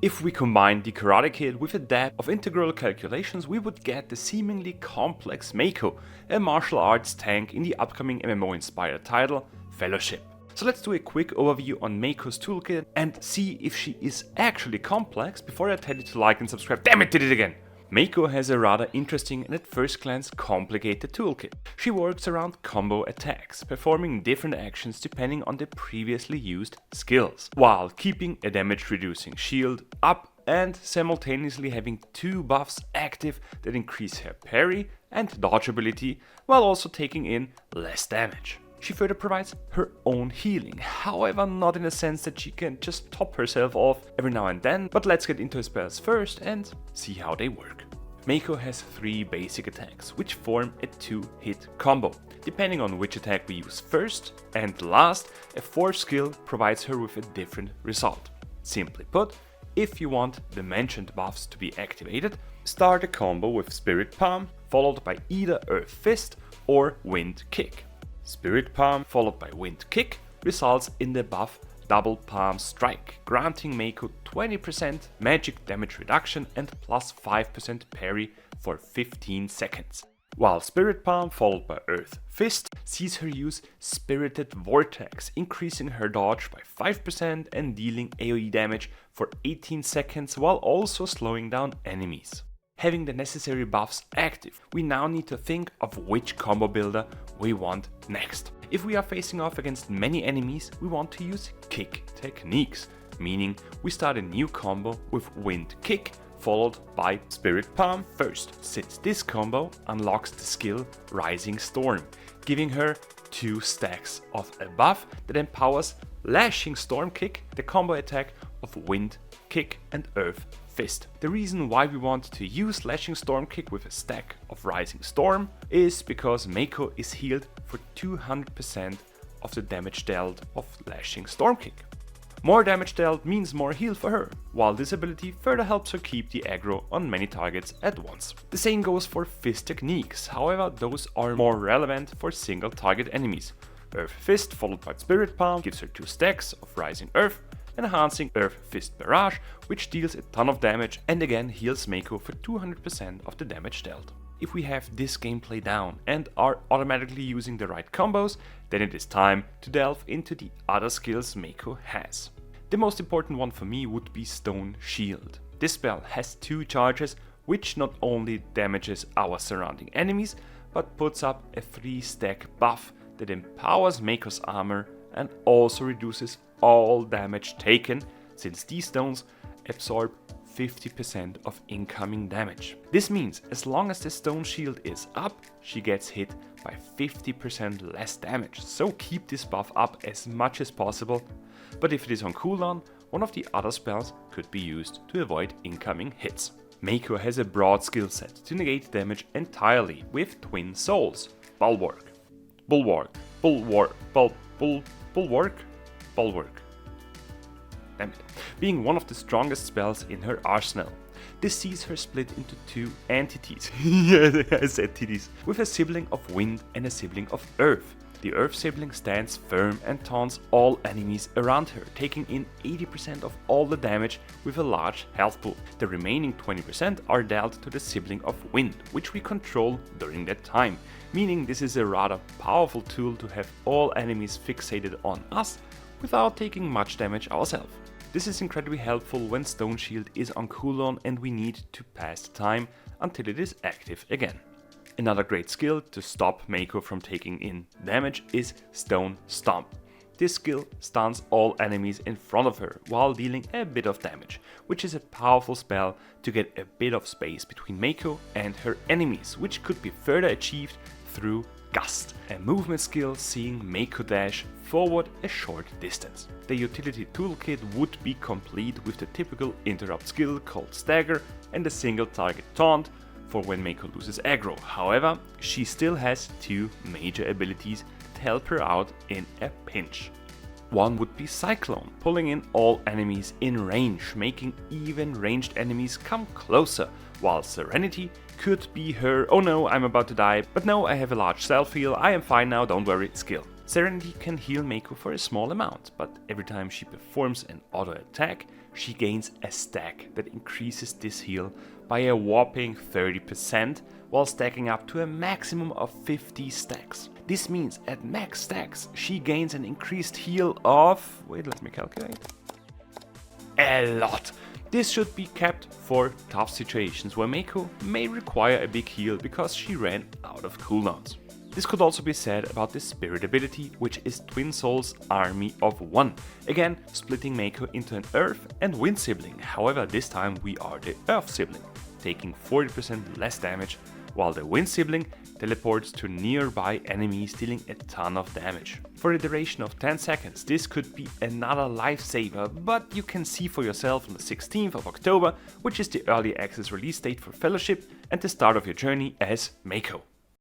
If we combine the Karate Kid with a dab of integral calculations, we would get the seemingly complex Meiko, a martial arts tank in the upcoming MMO-inspired title, Fellowship. So let's do a quick overview on Meiko's toolkit and see if she is actually complex before I tell you to like and subscribe. Damn it, did it again! Meiko has a rather interesting and at first glance complicated toolkit. She works around combo attacks, performing different actions depending on the previously used skills, while keeping a damage reducing shield up and simultaneously having two buffs active that increase her parry and dodge ability, while also taking in less damage. She further provides her own healing, however not in a sense that she can just top herself off every now and then, but let's get into her spells first and see how they work. Meiko has 3 basic attacks, which form a 2-hit combo. Depending on which attack we use first and last, a 4th skill provides her with a different result. Simply put, if you want the mentioned buffs to be activated, start a combo with Spirit Palm, followed by either Earth Fist or Wind Kick. Spirit Palm followed by Wind Kick results in the buff Double Palm Strike, granting Meiko 20% magic damage reduction and plus 5% parry for 15 seconds. While Spirit Palm followed by Earth Fist sees her use Spirited Vortex, increasing her dodge by 5% and dealing AoE damage for 18 seconds while also slowing down enemies. Having the necessary buffs active, we now need to think of which combo builder we want next. If we are facing off against many enemies, we want to use kick techniques, meaning we start a new combo with Wind Kick followed by Spirit Palm first, since this combo unlocks the skill Rising Storm, giving her 2 stacks of a buff that empowers Lashing Storm Kick, the combo attack of Wind Kick and Earth Fist. The reason why we want to use Lashing Storm Kick with a stack of Rising Storm is because Meiko is healed for 200% of the damage dealt of Lashing Storm Kick. More damage dealt means more heal for her, while this ability further helps her keep the aggro on many targets at once. The same goes for Fist techniques, however those are more relevant for single target enemies. Earth Fist followed by Spirit Palm gives her 2 stacks of Rising Earth, enhancing Earth Fist Barrage, which deals a ton of damage and again heals Meiko for 200% of the damage dealt. If we have this gameplay down and are automatically using the right combos, then it is time to delve into the other skills Meiko has. The most important one for me would be Stone Shield. This spell has 2 charges, which not only damages our surrounding enemies, but puts up a 3-stack buff that empowers Meiko's armor and also reduces all damage taken, since these stones absorb 50% of incoming damage. This means as long as the stone shield is up, she gets hit by 50% less damage, so keep this buff up as much as possible, but if it is on cooldown, one of the other spells could be used to avoid incoming hits. Meiko has a broad skill set to negate damage entirely with Twin Souls, Bulwark, Bulwark, damn it, being one of the strongest spells in her arsenal. This sees her split into 2 entities, yeah, I said titties, with a sibling of wind and a sibling of earth. The earth sibling stands firm and taunts all enemies around her, taking in 80% of all the damage with a large health pool. The remaining 20% are dealt to the sibling of wind, which we control during that time, meaning this is a rather powerful tool to have all enemies fixated on us without taking much damage ourselves. This is incredibly helpful when Stone Shield is on cooldown and we need to pass the time until it is active again. Another great skill to stop Meiko from taking in damage is Stone Stomp. This skill stuns all enemies in front of her while dealing a bit of damage, which is a powerful spell to get a bit of space between Meiko and her enemies, which could be further achieved through Gust, a movement skill seeing Meiko dash forward a short distance. The utility toolkit would be complete with the typical interrupt skill called Stagger and a single target taunt for when Meiko loses aggro. However, she still has 2 major abilities that help her out in a pinch. One would be Cyclone, pulling in all enemies in range, making even ranged enemies come closer, while Serenity could be her "oh no, I'm about to die, but no, I have a large self-heal, I am fine now, don't worry" skill. Serenity can heal Meiko for a small amount, but every time she performs an auto attack, she gains a stack that increases this heal by a whopping 30%, while stacking up to a maximum of 50 stacks. This means at max stacks, she gains an increased heal of, wait, let me calculate, a lot. This should be kept for tough situations where Meiko may require a big heal because she ran out of cooldowns. This could also be said about the Spirit ability, which is Twin Soul's Army of One, again splitting Meiko into an Earth and Wind sibling, however this time we are the Earth sibling, taking 40% less damage, while the Wind sibling teleports to nearby enemies dealing a ton of damage. For a duration of 10 seconds this could be another lifesaver, but you can see for yourself on the 16th of October, which is the early access release date for Fellowship and the start of your journey as Meiko.